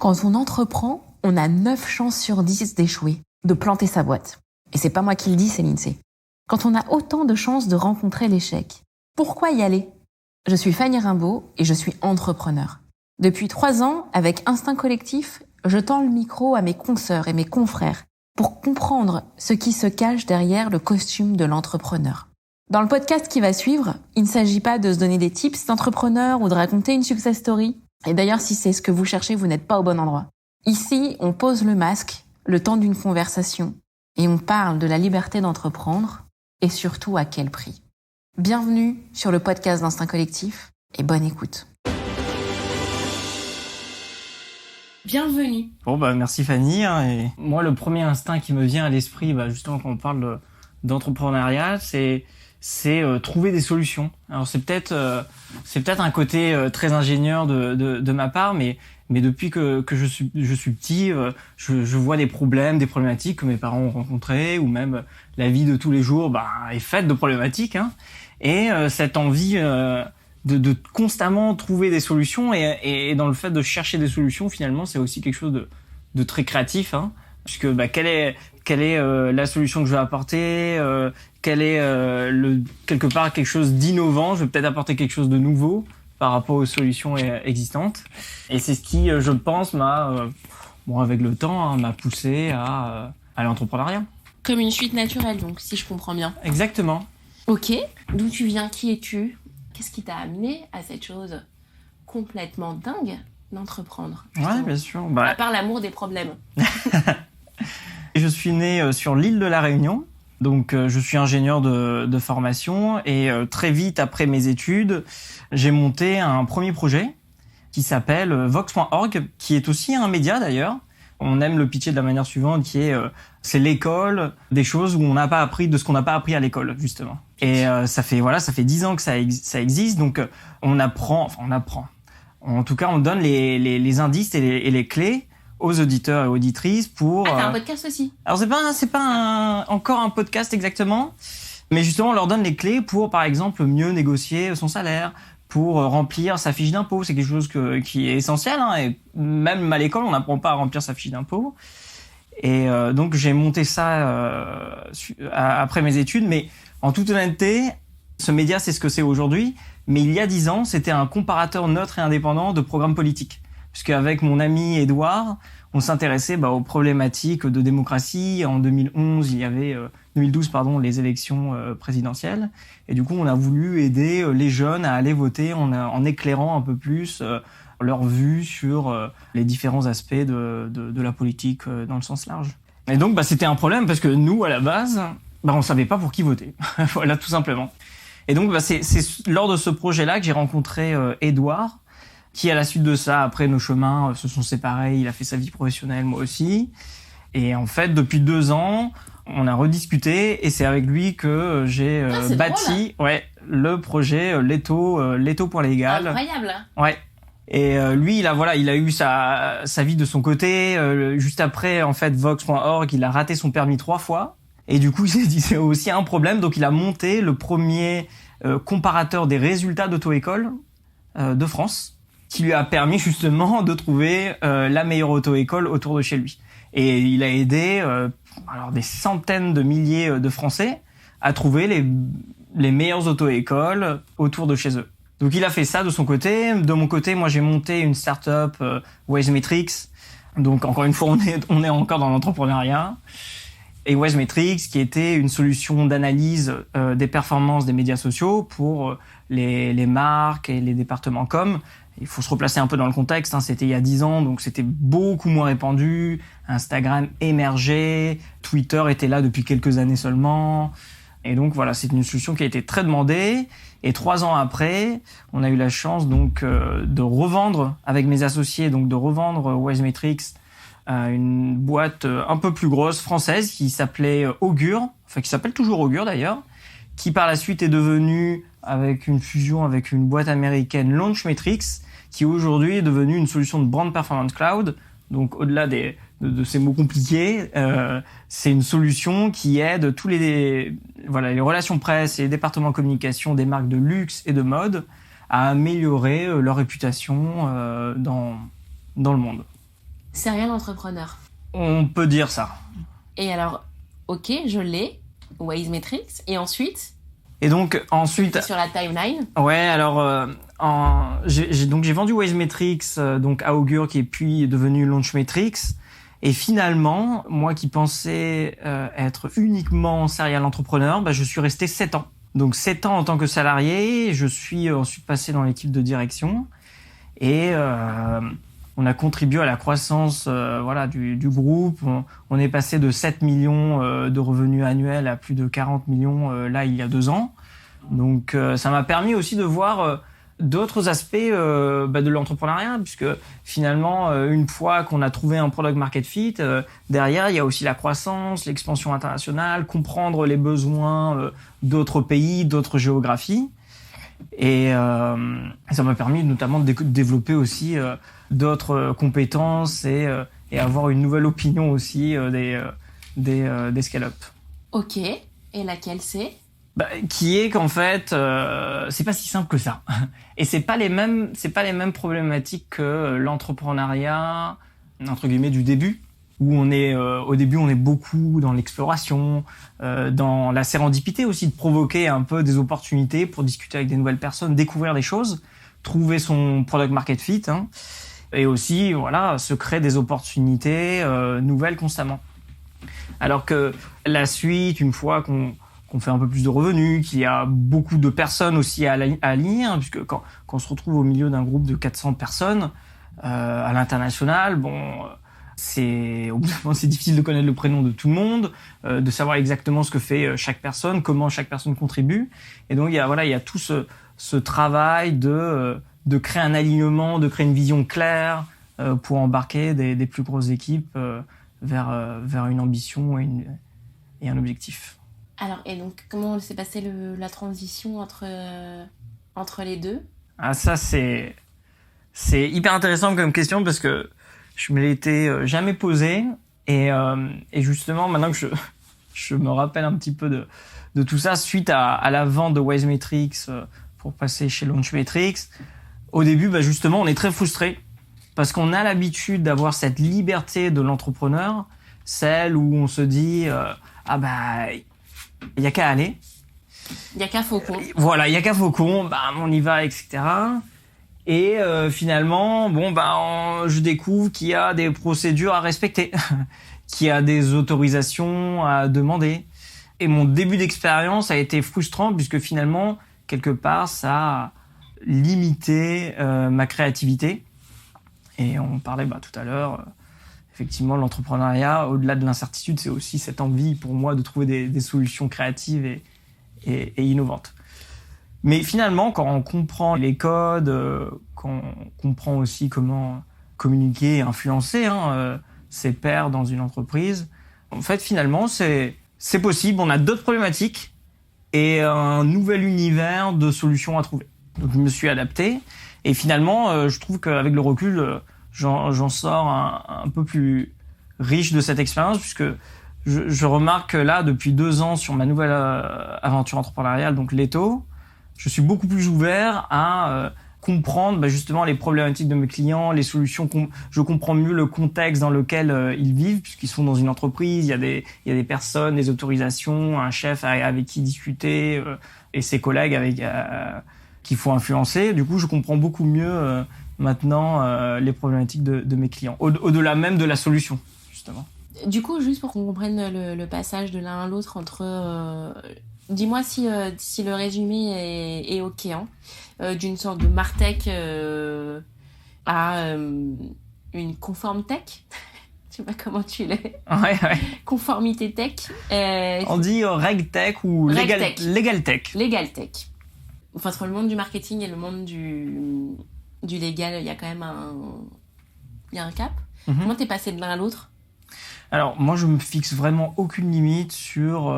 Quand on entreprend, on a 9 chances sur 10 d'échouer, de planter sa boîte. Et c'est pas moi qui le dis, c'est l'INSEE. Quand on a autant de chances de rencontrer l'échec, pourquoi y aller ? Je suis Fanny Rimbaud et je suis entrepreneur. Depuis 3 ans, avec Instinct Collectif, je tends le micro à mes consoeurs et mes confrères pour comprendre ce qui se cache derrière le costume de l'entrepreneur. Dans le podcast qui va suivre, il ne s'agit pas de se donner des tips d'entrepreneur ou de raconter une success story. Et d'ailleurs, si c'est ce que vous cherchez, vous n'êtes pas au bon endroit. Ici, on pose le masque, le temps d'une conversation, et on parle de la liberté d'entreprendre, et surtout à quel prix. Bienvenue sur le podcast d'Instinct Collectif, et bonne écoute. Bienvenue. Bon merci Fanny. Et moi, le premier instinct qui me vient à l'esprit, justement quand on parle d'entrepreneuriat, c'est trouver des solutions. Alors c'est peut-être un côté très ingénieur de ma part, mais depuis que je suis petit, je vois des problématiques que mes parents ont rencontrées, ou même la vie de tous les jours est faite de problématiques, hein. Et cette envie de constamment trouver des solutions, et dans le fait de chercher des solutions, finalement, c'est aussi quelque chose de très créatif, hein. Puisque quelle est la solution que je vais apporter, quel est quelque part quelque chose d'innovant, je vais peut-être apporter quelque chose de nouveau par rapport aux solutions existantes. Et c'est ce qui, je pense, avec le temps, m'a poussé à l'entrepreneuriat. Comme une suite naturelle, donc, si je comprends bien. Exactement. Ok, d'où tu viens, qui es-tu ? Qu'est-ce qui t'a amené à cette chose complètement dingue d'entreprendre ? Ouais, bien sûr. À part l'amour des problèmes. Je suis né sur l'île de la Réunion. Donc, je suis ingénieur de formation, et très vite après mes études, j'ai monté un premier projet qui s'appelle Vox.org, qui est aussi un média d'ailleurs. On aime le pitcher de la manière suivante, qui est c'est l'école des choses où on n'a pas appris de ce qu'on n'a pas appris à l'école, justement. Et ça fait 10 ans que ça existe, donc on apprend. En tout cas, on donne les indices et les clés aux auditeurs et auditrices pour... Ah, t'as un podcast aussi ? Alors c'est pas encore un podcast exactement, mais justement on leur donne les clés pour, par exemple, mieux négocier son salaire, pour remplir sa fiche d'impôt. C'est quelque chose qui est essentiel, hein, et même à l'école on n'apprend pas à remplir sa fiche d'impôt. Et donc j'ai monté ça après mes études, mais en toute honnêteté, ce média c'est ce que c'est aujourd'hui, mais il y a 10 ans c'était un comparateur neutre et indépendant de programmes politiques. Puisqu'avec mon ami Edouard, on s'intéressait aux problématiques de démocratie. En 2012, les élections présidentielles. Et du coup, on a voulu aider les jeunes à aller voter en éclairant un peu plus leur vue sur les différents aspects de la politique dans le sens large. Et donc, c'était un problème parce que nous, à la base, on savait pas pour qui voter. Voilà, tout simplement. Et donc, c'est lors de ce projet-là que j'ai rencontré Edouard, qui, à la suite de ça, après nos chemins se sont séparés. Il a fait sa vie professionnelle, moi aussi. Et en fait, depuis 2 ans, on a rediscuté, et c'est avec lui que j'ai bâti le projet Leto.légal. Incroyable. Ouais. Et lui, il a eu sa vie de son côté. Juste après, en fait, Vox.org, il a raté son permis 3 fois. Et du coup, il s'est dit, c'est aussi un problème. Donc, il a monté le premier comparateur des résultats d'auto-école de France, qui lui a permis justement de trouver la meilleure auto-école autour de chez lui. Et il a aidé des centaines de milliers de Français à trouver les meilleures auto-écoles autour de chez eux. Donc il a fait ça de son côté. De mon côté, moi j'ai monté une start-up Wazemetrics. Donc encore une fois, on est encore dans l'entrepreneuriat. Et Wazemetrics, qui était une solution d'analyse des performances des médias sociaux pour les marques et les départements com. Il faut se replacer un peu dans le contexte, hein. C'était il y a 10 ans, donc c'était beaucoup moins répandu. Instagram émergeait, Twitter était là depuis quelques années seulement. Et donc voilà, c'est une solution qui a été très demandée. Et 3 ans après, on a eu la chance donc de revendre avec mes associés, donc de revendre Wazemetrics à une boîte un peu plus grosse française qui s'appelait Augure, enfin qui s'appelle toujours Augure d'ailleurs, qui par la suite est devenue, avec une fusion avec une boîte américaine, Launchmetrics, qui aujourd'hui est devenue une solution de Brand Performance Cloud. Donc au-delà de ces mots compliqués, c'est une solution qui aide tous les relations presse et les départements communication des marques de luxe et de mode à améliorer leur réputation dans le monde. Serial entrepreneur. On peut dire ça. Et alors, ok, je l'ai, Waze Matrix, et ensuite... Et donc ensuite sur la timeline. Ouais, alors j'ai vendu Waze Matrix donc à Augure qui est puis devenu Launch Matrix et finalement moi qui pensais être uniquement serial entrepreneur, je suis resté 7 ans. Donc 7 ans en tant que salarié, je suis ensuite passé dans l'équipe de direction et on a contribué à la croissance du groupe. On est passé de 7 millions de revenus annuels à plus de 40 millions là il y a 2 ans. Donc ça m'a permis aussi de voir d'autres aspects de l'entrepreneuriat, puisque finalement une fois qu'on a trouvé un product market fit, derrière il y a aussi la croissance, l'expansion internationale, comprendre les besoins d'autres pays, d'autres géographies. Et ça m'a permis notamment de développer aussi d'autres compétences et avoir une nouvelle opinion aussi des scale-up. Ok, et laquelle c'est ? Qui est qu'en fait, c'est pas si simple que ça. Et c'est pas les mêmes problématiques que l'entrepreneuriat, entre guillemets, du début, où on est, au début, on est beaucoup dans l'exploration, dans la sérendipité aussi, de provoquer un peu des opportunités pour discuter avec des nouvelles personnes, découvrir des choses, trouver son product market fit, et aussi, se créer des opportunités nouvelles constamment. Alors que la suite, une fois qu'on fait un peu plus de revenus, qu'il y a beaucoup de personnes aussi à aligner, puisque quand on se retrouve au milieu d'un groupe de 400 personnes à l'international, c'est difficile de connaître le prénom de tout le monde, de savoir exactement ce que fait chaque personne, comment chaque personne contribue. Et donc il y a tout ce travail de créer un alignement, de créer une vision claire pour embarquer des plus grosses équipes vers une ambition et un objectif. Alors, et donc, comment s'est passée la transition entre les deux ? Ah, ça, c'est hyper intéressant comme question parce que je me l'étais jamais posée. Et justement, maintenant que je me rappelle un petit peu de tout ça, suite à la vente de Waze Matrix pour passer chez Launch Matrix, au début, justement, on est très frustré parce qu'on a l'habitude d'avoir cette liberté de l'entrepreneur, celle où on se dit il y a qu'à aller. Il y a qu'à Faucon. Voilà, il y a qu'à Faucon, on y va, etc. Et finalement, je découvre qu'il y a des procédures à respecter, qu'il y a des autorisations à demander. Et mon début d'expérience a été frustrant puisque finalement, quelque part, ça a limité ma créativité. Et on parlait tout à l'heure. Effectivement, l'entrepreneuriat, au-delà de l'incertitude, c'est aussi cette envie pour moi de trouver des solutions créatives et innovantes. Mais finalement, quand on comprend les codes, quand on comprend aussi comment communiquer et influencer ses pairs dans une entreprise, en fait, finalement, c'est possible. On a d'autres problématiques et un nouvel univers de solutions à trouver. Donc, je me suis adapté et finalement, je trouve qu'avec le recul, j'en sors un peu plus riche de cette expérience puisque je remarque que là, depuis 2 ans sur ma nouvelle aventure entrepreneuriale, donc Leto, je suis beaucoup plus ouvert à comprendre justement les problématiques de mes clients, les solutions, je comprends mieux le contexte dans lequel ils vivent puisqu'ils sont dans une entreprise, il y a des personnes, des autorisations, un chef avec qui discuter et ses collègues avec qu'il faut influencer. Du coup, je comprends beaucoup mieux maintenant les problématiques de mes clients, au-delà même de la solution, justement. Du coup, juste pour qu'on comprenne le passage de l'un à l'autre entre... dis-moi si le résumé est OK, d'une sorte de Martech à une conforme tech. Je sais pas comment tu l'es. Ouais. Conformité tech. On dit reg tech ou legal tech. Legal tech. Enfin, entre le monde du marketing et le monde du légal, il y a quand même un cap. Mm-hmm. Comment t'es passé de l'un à l'autre ? Alors, moi, je me fixe vraiment aucune limite sur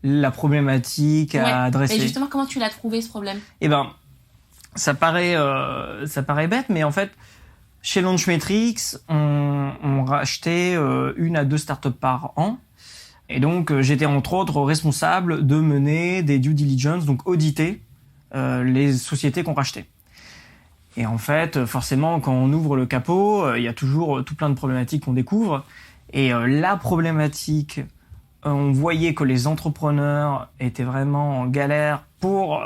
la problématique à adresser. Et justement, comment tu l'as trouvé, ce problème ? Ça paraît bête, mais en fait, chez Launch Matrix, on rachetait 1 à 2 startups par an. Et donc, j'étais entre autres responsable de mener des due diligence, donc auditer les sociétés qu'on rachetait. Et en fait, forcément, quand on ouvre le capot, il y a toujours tout plein de problématiques qu'on découvre. Et la problématique, on voyait que les entrepreneurs étaient vraiment en galère pour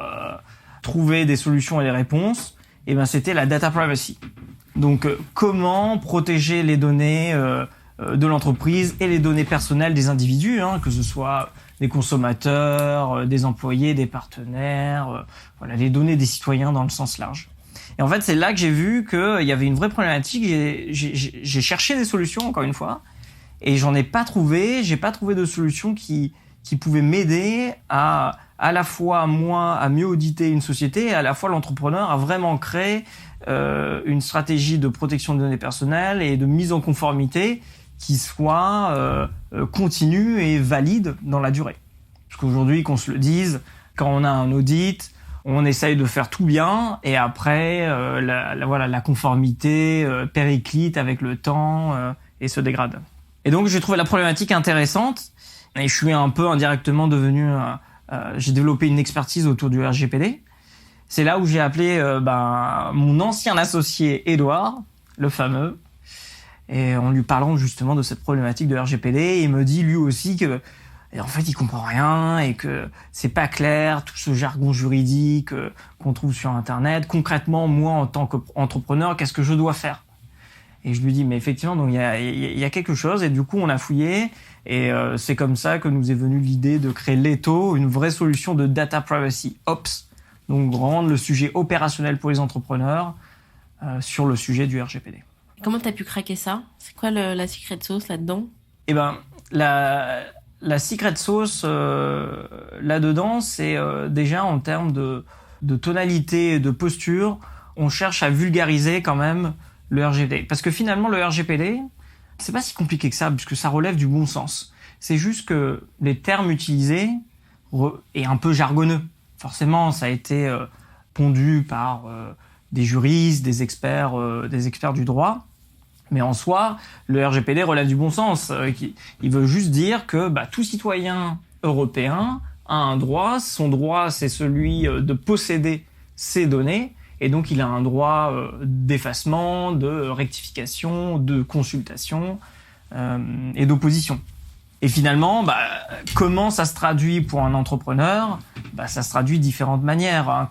trouver des solutions et des réponses. Et ben, c'était la data privacy. Donc, comment protéger les données de l'entreprise et les données personnelles des individus, que ce soit des consommateurs, des employés, des partenaires, voilà, les données des citoyens dans le sens large. Et en fait, c'est là que j'ai vu qu'il y avait une vraie problématique. J'ai cherché des solutions, encore une fois, et j'en ai pas trouvé. J'ai pas trouvé de solution qui pouvait m'aider à la fois moi à mieux auditer une société et à la fois l'entrepreneur à vraiment créer une stratégie de protection des données personnelles et de mise en conformité qui soit continue et valide dans la durée. Parce qu'aujourd'hui, qu'on se le dise, quand on a un audit, on essaye de faire tout bien et après la conformité périclite avec le temps et se dégrade. Et donc j'ai trouvé la problématique intéressante et je suis un peu indirectement devenu j'ai développé une expertise autour du RGPD. C'est là où j'ai appelé mon ancien associé Édouard, le fameux, et en lui parlant justement de cette problématique de RGPD, il me dit lui aussi que en fait il comprend rien et que c'est pas clair tout ce jargon juridique qu'on trouve sur internet. Concrètement, moi en tant qu'entrepreneur, qu'est-ce que je dois faire? Et je lui dis mais effectivement donc il y a quelque chose et du coup on a fouillé et c'est comme ça que nous est venue l'idée de créer Leto, une vraie solution de data privacy ops, donc rendre le sujet opérationnel pour les entrepreneurs sur le sujet du RGPD. Comment t'as pu craquer ça? C'est quoi la secret sauce là-dedans? Eh ben, la secret sauce là-dedans, c'est déjà en termes de tonalité et de posture, on cherche à vulgariser quand même le RGPD. Parce que finalement, le RGPD, c'est pas si compliqué que ça, puisque ça relève du bon sens. C'est juste que les termes utilisés est un peu jargonneux. Forcément, ça a été pondu par des juristes, des experts du droit. Mais en soi, le RGPD relève du bon sens. Il veut juste dire que tout citoyen européen a un droit. Son droit, c'est celui de posséder ses données. Et donc, il a un droit d'effacement, de rectification, de consultation et d'opposition. Et finalement, comment ça se traduit pour un entrepreneur? Ça se traduit de différentes manières.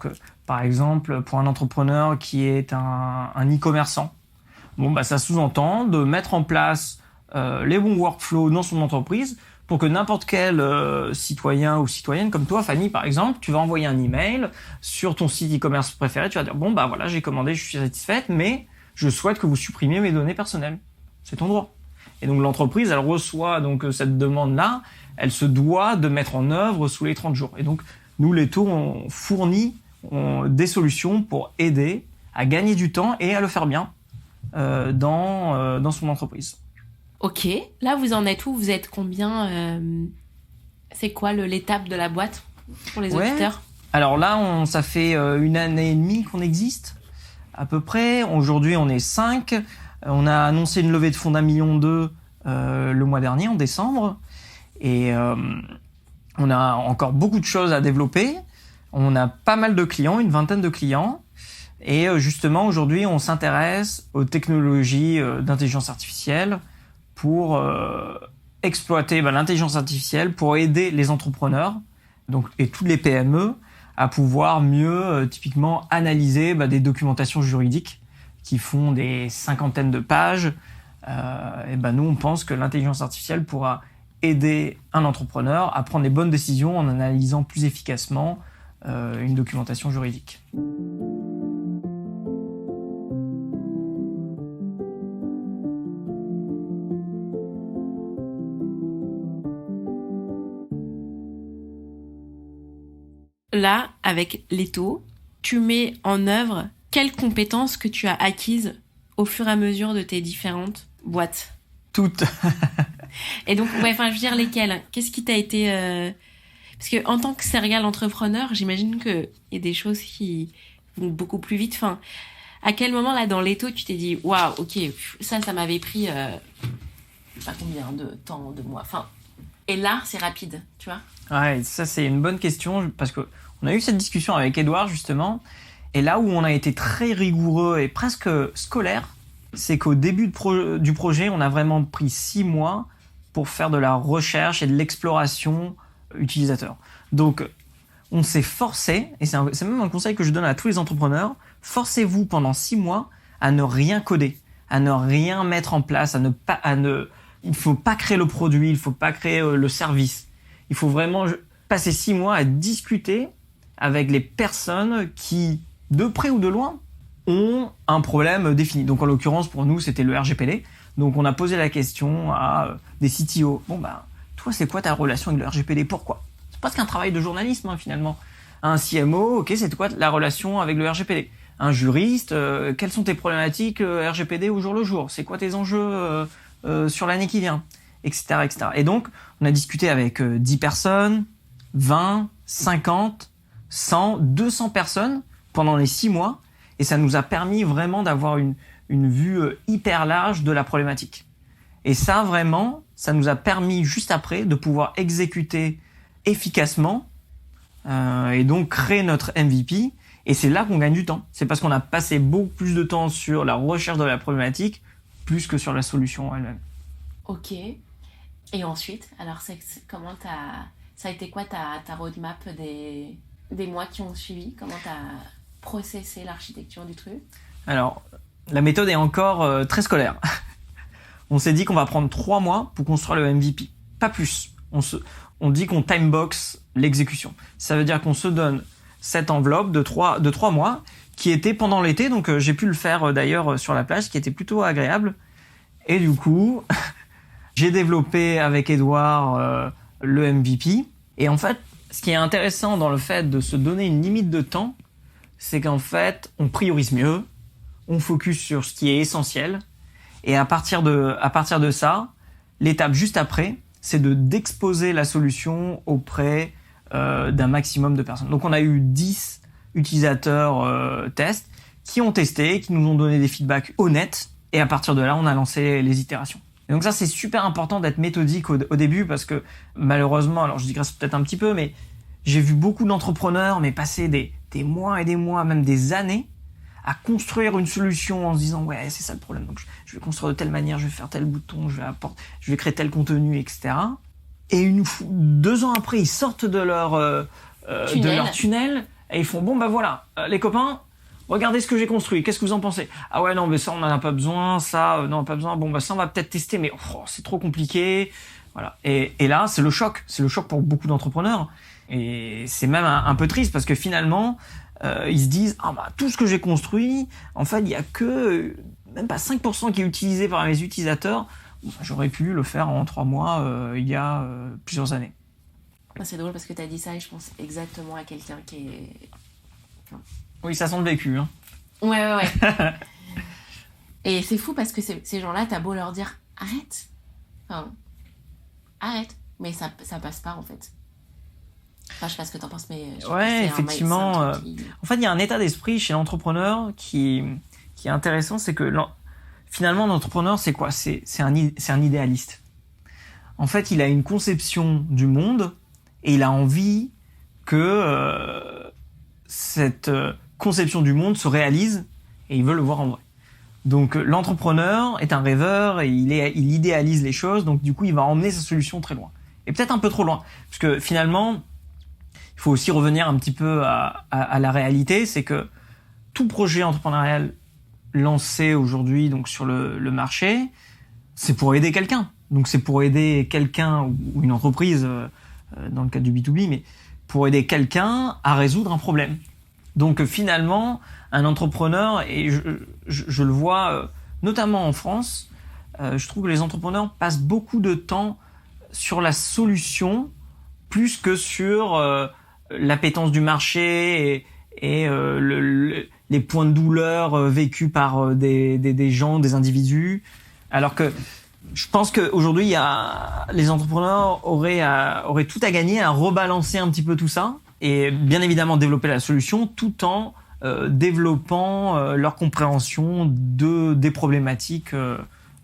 Par exemple, pour un entrepreneur qui est un e-commerçant, ça sous-entend de mettre en place les bons workflows dans son entreprise pour que n'importe quel citoyen ou citoyenne, comme toi, Fanny, par exemple, tu vas envoyer un email sur ton site e-commerce préféré, tu vas dire voilà, j'ai commandé, je suis satisfaite, mais je souhaite que vous supprimiez mes données personnelles. C'est ton droit. Et donc l'entreprise, elle reçoit donc cette demande-là, elle se doit de mettre en œuvre sous les 30 jours. Et donc nous, Leto, on fournit des solutions pour aider à gagner du temps et à le faire bien dans son entreprise. Ok, là vous en êtes où? Vous êtes combien? C'est quoi l'étape de la boîte pour les auditeurs? Alors là, ça fait 1 année et demie qu'on existe, à peu près. Aujourd'hui, on est 5. On a annoncé une levée de fonds d'1,2 million le mois dernier, en décembre. Et on a encore beaucoup de choses à développer. On a pas mal de clients, une vingtaine de clients. Et justement, aujourd'hui, on s'intéresse aux technologies d'intelligence artificielle pour exploiter l'intelligence artificielle pour aider les entrepreneurs et toutes les PME à pouvoir mieux typiquement analyser des documentations juridiques qui font des cinquantaines de pages. Nous, on pense que l'intelligence artificielle pourra aider un entrepreneur à prendre les bonnes décisions en analysant plus efficacement une documentation juridique. Là, avec Leto, tu mets en œuvre quelles compétences que tu as acquises au fur et à mesure de tes différentes boîtes? Toutes. Et donc, je veux dire lesquelles? Qu'est-ce qui t'a été... Parce que en tant que serial entrepreneur, j'imagine qu'il y a des choses qui vont beaucoup plus vite. À quel moment, là, dans Leto, tu t'es dit « Waouh, ok, ça m'avait pris... je sais pas combien de temps, de mois... » Et là, c'est rapide, tu vois? Ouais, ça c'est une bonne question parce que on a eu cette discussion avec Édouard justement Et là où on a été très rigoureux et presque scolaire, c'est qu'au début du projet, on a vraiment pris 6 mois pour faire de la recherche et de l'exploration utilisateur. Donc, on s'est forcé, et c'est même un conseil que je donne à tous les entrepreneurs, forcez-vous pendant 6 mois à ne rien coder, à ne rien mettre en place, il faut pas créer le produit, il faut pas créer le service. Il faut vraiment passer 6 mois à discuter avec les personnes qui, de près ou de loin, ont un problème défini. Donc en l'occurrence, pour nous, c'était le RGPD. Donc on a posé la question à des CTO. Bon toi, c'est quoi ta relation avec le RGPD? Pourquoi? C'est presque un travail de journalisme finalement. Un CMO, ok, c'est quoi la relation avec le RGPD? Un juriste, quelles sont tes problématiques RGPD au jour le jour? C'est quoi tes enjeux sur l'année qui vient, etc., etc. Et donc, on a discuté avec 10 personnes, 20, 50, 100, 200 personnes pendant les 6 mois, et ça nous a permis vraiment d'avoir une vue hyper large de la problématique. Et ça, vraiment, ça nous a permis juste après de pouvoir exécuter efficacement et donc créer notre MVP. Et c'est là qu'on gagne du temps. C'est parce qu'on a passé beaucoup plus de temps sur la recherche de la problématique plus que sur la solution elle-même. Ok. Et ensuite, alors comment ça a été quoi ta roadmap des mois qui ont suivi? Comment tu as processé l'architecture du truc? Alors, la méthode est encore très scolaire. On s'est dit qu'on va prendre 3 mois pour construire le MVP. Pas plus. On dit qu'on timebox l'exécution. Ça veut dire qu'on se donne cette enveloppe de 3 mois qui était pendant l'été. Donc, j'ai pu le faire d'ailleurs sur la plage, qui était plutôt agréable. Et du coup, j'ai développé avec Edouard le MVP. Et en fait, ce qui est intéressant dans le fait de se donner une limite de temps, c'est qu'en fait, on priorise mieux, on focus sur ce qui est essentiel. Et à partir de ça, l'étape juste après, c'est d'exposer la solution auprès d'un maximum de personnes. Donc on a eu 10 utilisateurs tests qui ont testé, qui nous ont donné des feedbacks honnêtes. Et à partir de là, on a lancé les itérations. Et donc ça, c'est super important d'être méthodique au début parce que malheureusement, alors je digresse peut-être un petit peu, mais j'ai vu beaucoup d'entrepreneurs passer des mois et des mois, même des années, à construire une solution en se disant ouais, c'est ça le problème. Donc je vais construire de telle manière, je vais faire tel bouton, je vais créer tel contenu, etc. Et 2 ans après, ils sortent de leur tunnel et ils font bon voilà, les copains, regardez ce que j'ai construit. Qu'est-ce que vous en pensez? Ah ouais non mais ça on en a pas besoin, ça non pas besoin. Bon ça on va peut-être tester, mais c'est trop compliqué. Voilà. Et là c'est le choc pour beaucoup d'entrepreneurs. Et c'est même un peu triste parce que finalement, ils se disent tout ce que j'ai construit, en fait, il y a que même pas 5% qui est utilisé par mes utilisateurs. J'aurais pu le faire en 3 mois il y a plusieurs années. C'est drôle parce que tu as dit ça et je pense exactement à quelqu'un qui est... Oui, ça sent le vécu. Hein. Ouais. Et c'est fou parce que ces gens-là, t'as beau leur dire arrête. Arrête. Mais ça passe pas en fait. Enfin, je sais pas ce que t'en penses, mais... Ouais, effectivement. En fait, il y a un état d'esprit chez l'entrepreneur qui est intéressant, c'est que finalement, l'entrepreneur, c'est quoi? C'est un idéaliste. En fait, il a une conception du monde et il a envie que cette conception du monde se réalise et il veut le voir en vrai. Donc, l'entrepreneur est un rêveur et il idéalise les choses, donc du coup, il va emmener sa solution très loin. Et peut-être un peu trop loin. Parce que finalement... Il faut aussi revenir un petit peu à la réalité, c'est que tout projet entrepreneurial lancé aujourd'hui donc sur le marché, c'est pour aider quelqu'un. Donc c'est pour aider quelqu'un ou une entreprise dans le cadre du B2B, mais pour aider quelqu'un à résoudre un problème. Donc finalement, un entrepreneur, et je le vois notamment en France, je trouve que les entrepreneurs passent beaucoup de temps sur la solution plus que sur l'appétence du marché et les points de douleur vécus par des gens, des individus. Alors que je pense qu'aujourd'hui, les entrepreneurs auraient tout à gagner à rebalancer un petit peu tout ça et bien évidemment développer la solution tout en développant leur compréhension des problématiques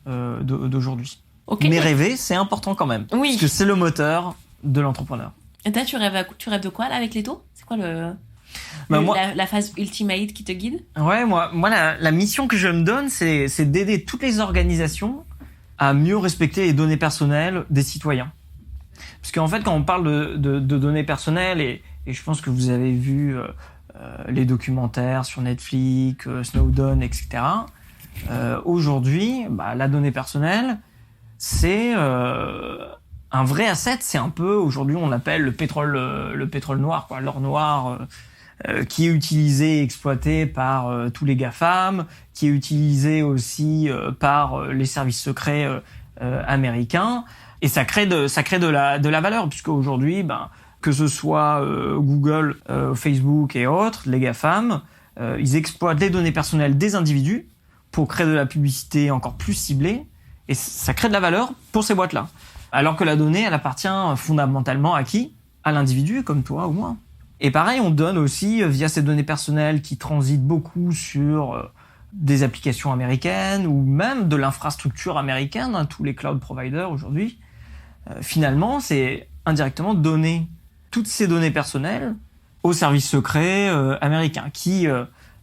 d'aujourd'hui. Okay. Mais rêver, c'est important quand même. Oui. Parce que c'est le moteur de l'entrepreneur. Et toi, tu rêves de quoi là avec les taux? C'est quoi le... La phase ultimate qui te guide? Ouais, moi la mission que je me donne, c'est d'aider toutes les organisations à mieux respecter les données personnelles des citoyens. Parce qu'en fait, quand on parle de données personnelles, et je pense que vous avez vu les documentaires sur Netflix, Snowden, etc. Aujourd'hui, la donnée personnelle, c'est un vrai asset. C'est un peu, aujourd'hui, on appelle le pétrole noir, quoi, l'or noir, qui est utilisé et exploité par tous les GAFAM, qui est utilisé aussi par les services secrets américains, et ça crée de la valeur, puisque aujourd'hui, que ce soit Google, Facebook et autres, les GAFAM, ils exploitent les données personnelles des individus pour créer de la publicité encore plus ciblée, et ça crée de la valeur pour ces boîtes-là. Alors que la donnée, elle appartient fondamentalement à qui? À l'individu, comme toi ou moi. Et pareil, on donne aussi, via ces données personnelles qui transitent beaucoup sur des applications américaines ou même de l'infrastructure américaine, tous les cloud providers aujourd'hui, finalement, c'est indirectement donner toutes ces données personnelles aux services secrets américains qui,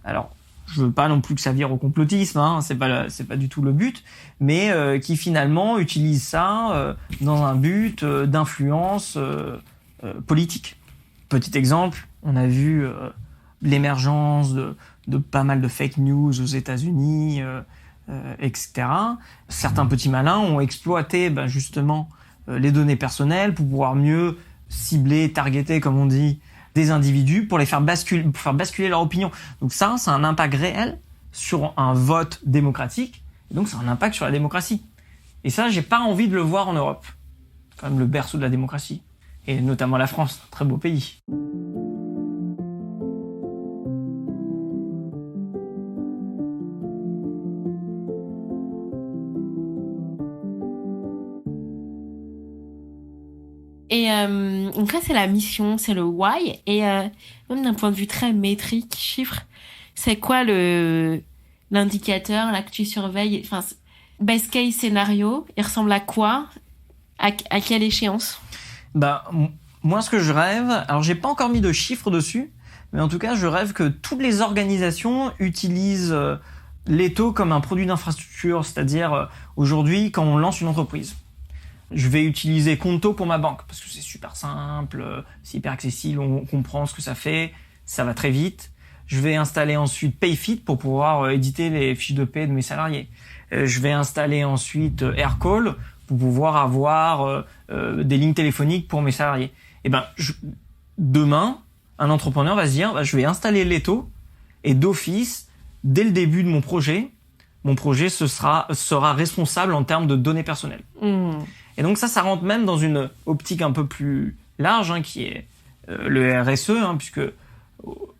alors, je veux pas non plus que ça vire au complotisme, c'est pas du tout le but, mais qui finalement utilisent ça dans un but d'influence politique. Petit exemple, on a vu l'émergence de pas mal de fake news aux États-Unis, etc. Certains petits malins ont exploité justement les données personnelles pour pouvoir mieux cibler, targeter, comme on dit, des individus pour faire basculer leur opinion. Donc ça a un impact réel sur un vote démocratique, et donc ça a un impact sur la démocratie. Et ça, j'ai pas envie de le voir en Europe. C'est quand même le berceau de la démocratie. Et notamment la France, un très beau pays. Et donc là, c'est la mission, c'est le why. Et même d'un point de vue très métrique, chiffre, c'est quoi l'indicateur là que tu surveilles? Enfin, best case scénario, il ressemble à quoi? À quelle échéance? Moi, ce que je rêve, alors j'ai pas encore mis de chiffres dessus, mais en tout cas, je rêve que toutes les organisations utilisent l'étau comme un produit d'infrastructure, c'est-à-dire aujourd'hui, quand on lance une entreprise, je vais utiliser Conto pour ma banque parce que c'est super simple, c'est hyper accessible, on comprend ce que ça fait, ça va très vite. Je vais installer ensuite Payfit pour pouvoir éditer les fiches de paie de mes salariés. Je vais installer ensuite Aircall pour pouvoir avoir des lignes téléphoniques pour mes salariés. Et demain, un entrepreneur va se dire, je vais installer l'étau et d'office, dès le début de mon projet sera responsable en termes de données personnelles. Et donc ça rentre même dans une optique un peu plus large, qui est le RSE, puisque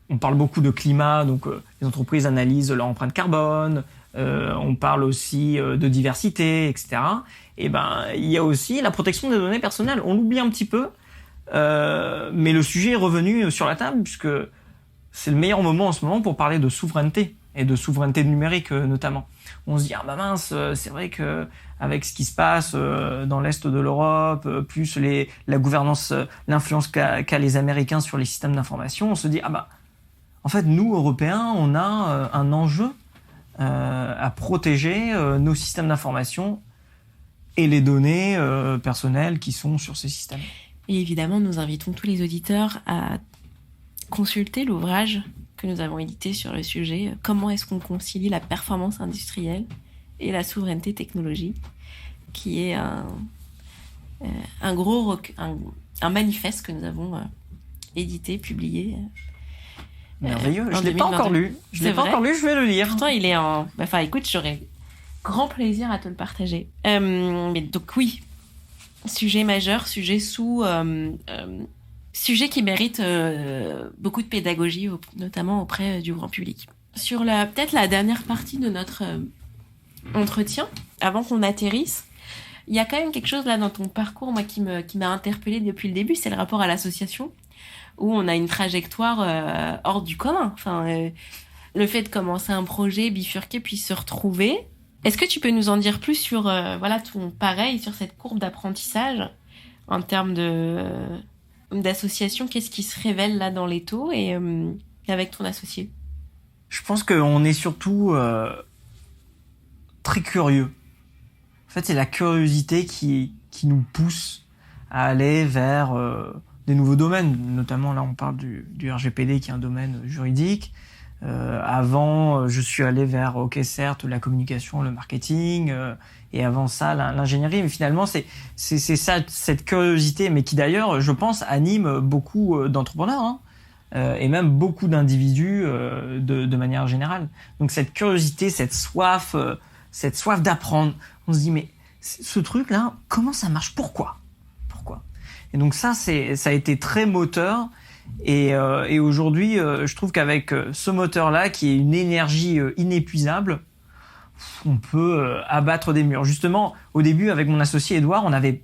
on parle beaucoup de climat, donc les entreprises analysent leur empreinte carbone, on parle aussi de diversité, etc. Et il y a aussi la protection des données personnelles. On l'oublie un petit peu, mais le sujet est revenu sur la table, puisque c'est le meilleur moment en ce moment pour parler de souveraineté, et de souveraineté numérique notamment. On se dit, mince, c'est vrai que avec ce qui se passe dans l'Est de l'Europe, plus la gouvernance, l'influence qu'a les Américains sur les systèmes d'information, on se dit, en fait, nous, Européens, on a un enjeu à protéger nos systèmes d'information et les données personnelles qui sont sur ces systèmes. Et évidemment, nous invitons tous les auditeurs à consulter l'ouvrage que nous avons édité sur le sujet, comment est-ce qu'on concilie la performance industrielle et la souveraineté technologique, qui est un manifeste que nous avons édité, publié. Merveilleux, je l'ai pas encore lu. Je vais le lire. Pourtant, il est écoute, j'aurais grand plaisir à te le partager. Mais donc oui, sujet majeur, sujet sujet qui mérite beaucoup de pédagogie, notamment auprès du grand public. Sur peut-être la dernière partie de notre entretien, avant qu'on atterrisse, il y a quand même quelque chose là dans ton parcours, moi, qui m'a interpellée depuis le début, c'est le rapport à l'association, où on a une trajectoire hors du commun. Le fait de commencer un projet, bifurquer, puis se retrouver. Est-ce que tu peux nous en dire plus sur ton pareil, sur cette courbe d'apprentissage en termes d'association, qu'est-ce qui se révèle là dans l'étau et avec ton associé? Je pense qu'on est surtout très curieux. En fait, c'est la curiosité qui nous pousse à aller vers des nouveaux domaines. Notamment, là, on parle du RGPD, qui est un domaine juridique. Avant, je suis allé vers, certes, la communication, le marketing, et avant ça, l'ingénierie. Mais finalement, c'est ça, cette curiosité, mais qui d'ailleurs, je pense, anime beaucoup d'entrepreneurs, hein, et même beaucoup d'individus de manière générale. Donc cette curiosité, cette soif d'apprendre. On se dit, mais ce truc-là, comment ça marche? Pourquoi? Et donc ça a été très moteur. Et aujourd'hui, je trouve qu'avec ce moteur-là, qui est une énergie inépuisable, on peut abattre des murs. Justement, au début, avec mon associé Edouard, on avait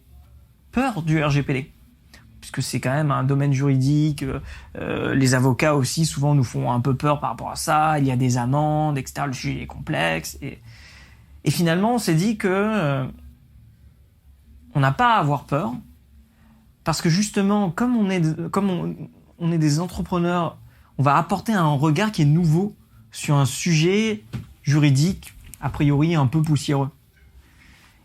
peur du RGPD, puisque c'est quand même un domaine juridique. Les avocats aussi, souvent, nous font un peu peur par rapport à ça. Il y a des amendes, etc. Le sujet est complexe. Et finalement, on s'est dit que on n'a pas à avoir peur, parce que justement, comme on est des entrepreneurs, on va apporter un regard qui est nouveau sur un sujet juridique, a priori un peu poussiéreux.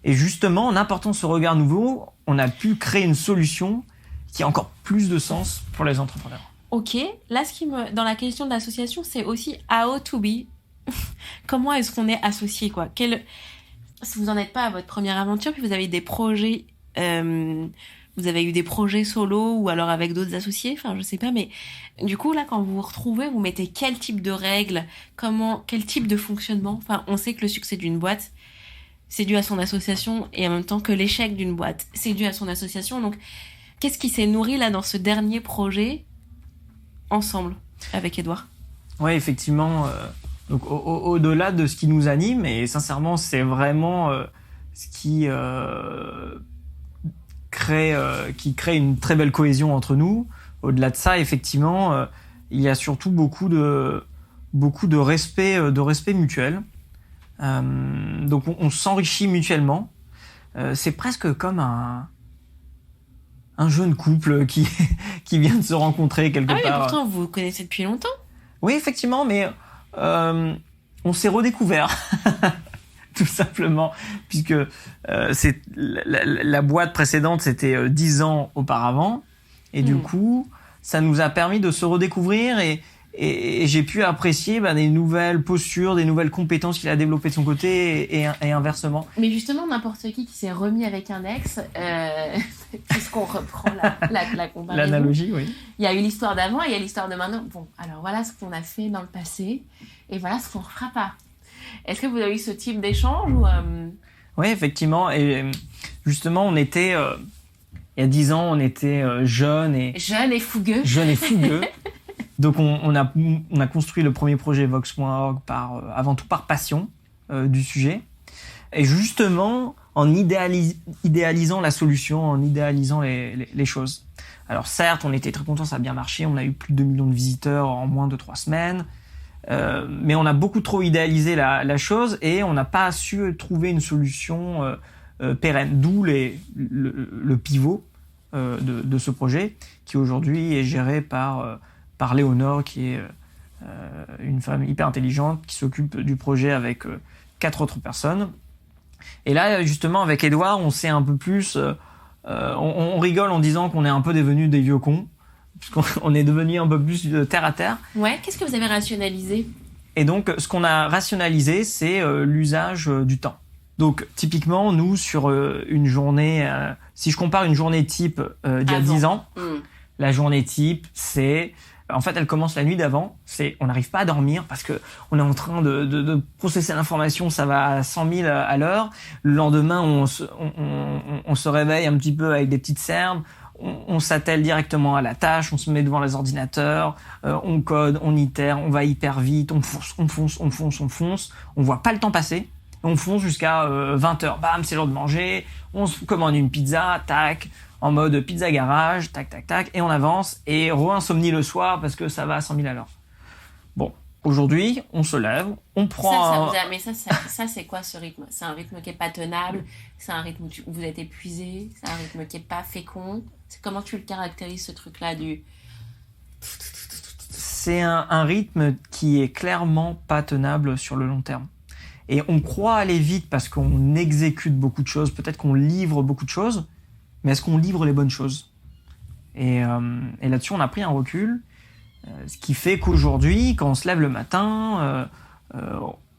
Et justement, en apportant ce regard nouveau, on a pu créer une solution qui a encore plus de sens pour les entrepreneurs. Ok, là, dans la question de l'association, c'est aussi how to be. Comment est-ce qu'on est associé, quoi? Si vous n'en êtes pas à votre première aventure, puis vous avez des projets... Vous avez eu des projets solo ou alors avec d'autres associés, enfin je sais pas, mais du coup là quand vous vous retrouvez, vous mettez quel type de règles, quel type de fonctionnement? Enfin on sait que le succès d'une boîte c'est dû à son association et en même temps que l'échec d'une boîte c'est dû à son association. Donc qu'est-ce qui s'est nourri là dans ce dernier projet ensemble avec Edouard? Oui, effectivement. Donc au-delà de ce qui nous anime, et sincèrement c'est vraiment ce qui crée une très belle cohésion entre nous. Au-delà de ça, effectivement, il y a surtout beaucoup de respect mutuel. Donc on s'enrichit mutuellement. C'est presque comme un jeune couple qui vient de se rencontrer quelque part. Ah oui, pourtant vous vous connaissez depuis longtemps. Oui, effectivement, mais on s'est redécouvert. Tout simplement, puisque c'est la boîte précédente, c'était 10 ans auparavant, et du coup, ça nous a permis de se redécouvrir, et j'ai pu apprécier des nouvelles postures, des nouvelles compétences qu'il a développées de son côté, et inversement. Mais justement, n'importe qui s'est remis avec un ex, puisqu'on reprend la comparaison. L'analogie, oui. Il y a eu l'histoire d'avant et il y a l'histoire de maintenant. Bon, alors voilà ce qu'on a fait dans le passé, et voilà ce qu'on ne refera pas. Est-ce que vous avez eu ce type d'échange ou Oui, effectivement. Et justement, on était... il y a 10 ans, on était jeunes et fougueux. Donc, on a construit le premier projet Vox.org avant tout par passion du sujet. Et justement, en idéalisant la solution, en idéalisant les choses. Alors certes, on était très contents, ça a bien marché. On a eu plus de 2 millions de visiteurs en moins de 3 semaines. Mais on a beaucoup trop idéalisé la chose et on n'a pas su trouver une solution pérenne. D'où le pivot de ce projet, qui aujourd'hui est géré par Léonore, qui est une femme hyper intelligente, qui s'occupe du projet avec 4 autres personnes. Et là, justement, avec Edouard, on s'est un peu plus... on rigole en disant qu'on est un peu devenus des vieux cons, puisqu'on est devenu un peu plus terre à terre. Ouais, qu'est-ce que vous avez rationalisé? Et donc, ce qu'on a rationalisé, c'est l'usage du temps. Donc, typiquement, nous, sur une journée... si je compare une journée type d'il y a 10 ans, la journée type, c'est... En fait, elle commence la nuit d'avant. On n'arrive pas à dormir parce que on est en train de processer l'information. Ça va à 100 000 à l'heure. Le lendemain, on se réveille un petit peu avec des petites cernes. On s'attelle directement à la tâche. On se met devant les ordinateurs. On code, on itère, on va hyper vite. On fonce. On voit pas le temps passer. On fonce jusqu'à 20h. Bam, c'est l'heure de manger. On se commande une pizza. Tac. En mode pizza garage, tac, tac, tac, et on avance, et re-insomnie le soir parce que ça va à 100 000 à l'heure. Bon, aujourd'hui, on se lève, on prend... Mais ça, c'est quoi ce rythme? C'est un rythme qui est pas tenable? C'est un rythme où vous êtes épuisé? C'est un rythme qui est pas fécond? C'est comment tu le caractérises, ce truc-là du... C'est un rythme qui est clairement pas tenable sur le long terme. Et on croit aller vite parce qu'on exécute beaucoup de choses, peut-être qu'on livre beaucoup de choses, mais est-ce qu'on livre les bonnes choses ? Et là-dessus, on a pris un recul, ce qui fait qu'aujourd'hui, quand on se lève le matin,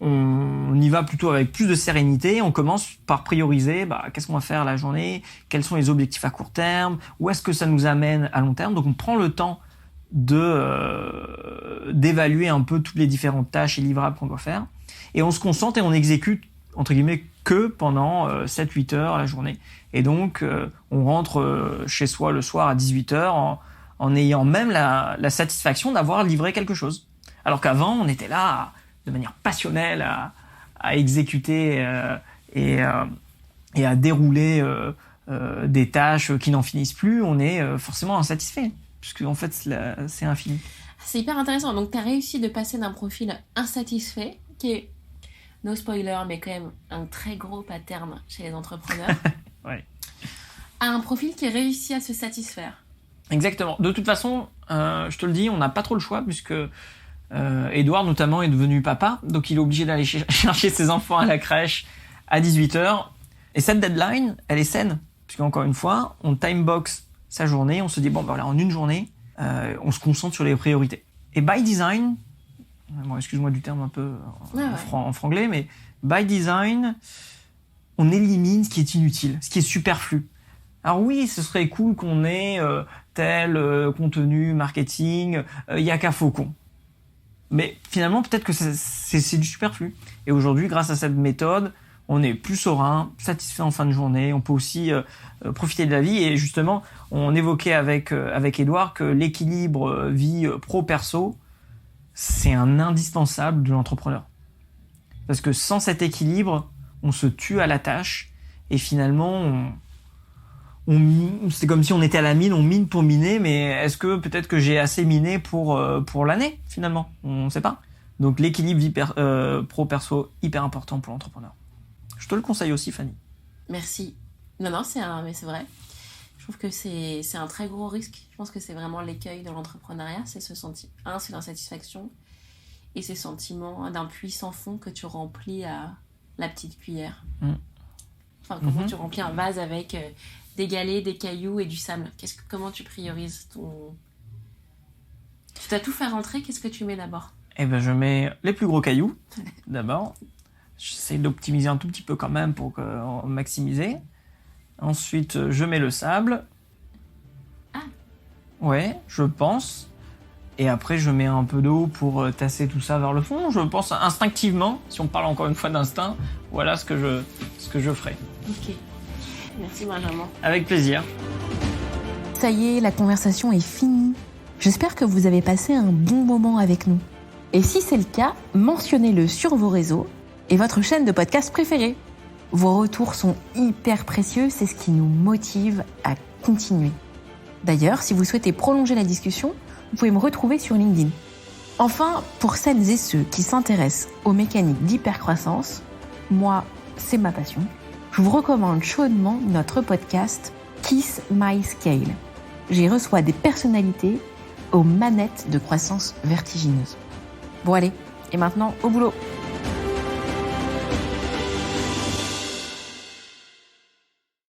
on y va plutôt avec plus de sérénité. On commence par prioriser qu'est-ce qu'on va faire la journée, quels sont les objectifs à court terme, où est-ce que ça nous amène à long terme. Donc on prend le temps d'évaluer un peu toutes les différentes tâches et livrables qu'on doit faire. Et on se concentre et on exécute, entre guillemets, que pendant 7-8 heures la journée. Et donc, on rentre chez soi le soir à 18 heures en ayant même la satisfaction d'avoir livré quelque chose. Alors qu'avant, on était là de manière passionnelle à exécuter et à dérouler des tâches qui n'en finissent plus. On est forcément insatisfait, puisque en fait, c'est infini. C'est hyper intéressant. Donc, tu as réussi de passer d'un profil insatisfait, qui est, no spoiler, mais quand même un très gros pattern chez les entrepreneurs, ouais, à un profil qui réussit à se satisfaire. Exactement. De toute façon, je te le dis, on n'a pas trop le choix, puisque Edouard, notamment, est devenu papa, donc il est obligé d'aller chercher ses enfants à la crèche à 18h. Et cette deadline, elle est saine, puisqu'encore une fois, on timebox sa journée, on se dit, voilà, en une journée, on se concentre sur les priorités. Et by design, excuse-moi du terme un peu en franglais, mais by design, on élimine ce qui est inutile, ce qui est superflu. Alors oui, ce serait cool qu'on ait tel contenu marketing, il y a qu'à Faucon. Mais finalement, peut-être que c'est du superflu. Et aujourd'hui, grâce à cette méthode, on est plus serein, satisfait en fin de journée. On peut aussi profiter de la vie. Et justement, on évoquait avec Edouard que l'équilibre vie pro-perso, c'est un indispensable de l'entrepreneur. Parce que sans cet équilibre, on se tue à la tâche. Et finalement, c'est comme si on était à la mine, on mine pour miner, mais est-ce que peut-être que j'ai assez miné pour l'année, finalement ? On ne sait pas. Donc l'équilibre vie pro-perso, hyper important pour l'entrepreneur. Je te le conseille aussi, Fanny. Merci. Non, mais c'est vrai. Je trouve que c'est un très gros risque. Je pense que c'est vraiment l'écueil de l'entrepreneuriat, c'est ce sentiment. C'est l'insatisfaction et ces sentiments d'un puits sans fond que tu remplis à la petite cuillère. Enfin, comment tu remplis un vase avec des galets, des cailloux et du sable. Comment tu priorises ton... Tu dois tout faire rentrer, qu'est-ce que tu mets d'abord ? Je mets les plus gros cailloux, d'abord. J'essaie d'optimiser un tout petit peu quand même pour maximiser. Ensuite, je mets le sable. Ah. Ouais, je pense. Et après, je mets un peu d'eau pour tasser tout ça vers le fond. Je pense instinctivement, si on parle encore une fois d'instinct, voilà ce que je ferai. Ok. Merci Benjamin. Avec plaisir. Ça y est, la conversation est finie. J'espère que vous avez passé un bon moment avec nous. Et si c'est le cas, mentionnez-le sur vos réseaux et votre chaîne de podcast préférée. Vos retours sont hyper précieux, c'est ce qui nous motive à continuer. D'ailleurs, si vous souhaitez prolonger la discussion, vous pouvez me retrouver sur LinkedIn. Enfin, pour celles et ceux qui s'intéressent aux mécaniques d'hypercroissance, moi, c'est ma passion. Je vous recommande chaudement notre podcast Kiss My Scale. J'y reçois des personnalités aux manettes de croissance vertigineuse. Bon allez, et maintenant au boulot!